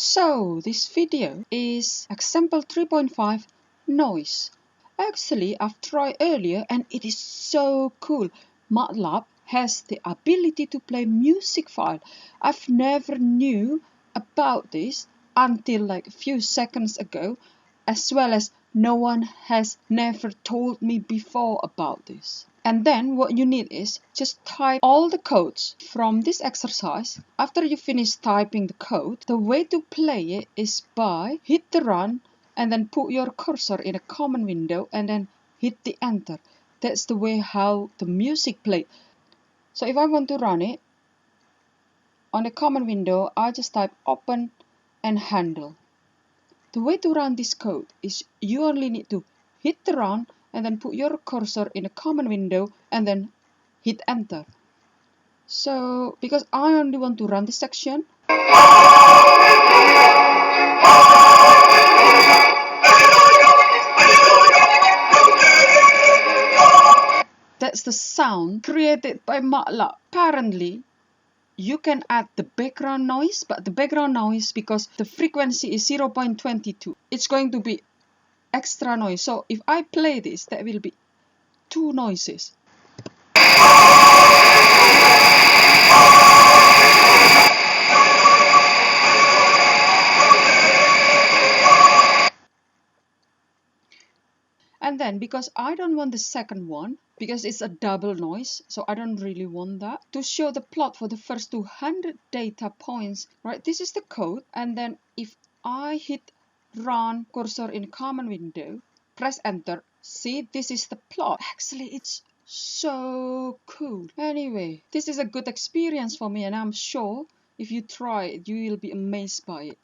So this video is example 3.5 noise. Actually, I've tried earlier and it is so cool. MATLAB has the ability to play music file. I've never knew about this until like a few seconds ago, as well as no one has never told me before about this. And then what you need is just type all the codes from this exercise. After you finish typing the code, the way to play it is by hit the run and then put your cursor in a command window and then hit the enter. That's the way how the music plays. So if I want to run it, on the command window, I just type open and handle. The way to run this code is you only need to hit the run and then put your cursor in a command window and then hit enter. So because I only want to run this section, that's the sound created by MATLAB. Apparently, you can add the background noise, but the background noise, because the frequency is 0.22, it's going to be extra noise. So if I play this, there will be two noises. And then, because I don't want the second one, because it's a double noise, so I don't really want that. To show the plot for the first 200 data points, right, this is the code. And then if I hit run cursor in command window, press enter, see, this is the plot. Actually, it's so cool. Anyway, this is a good experience for me, and I'm sure if you try it, you will be amazed by it.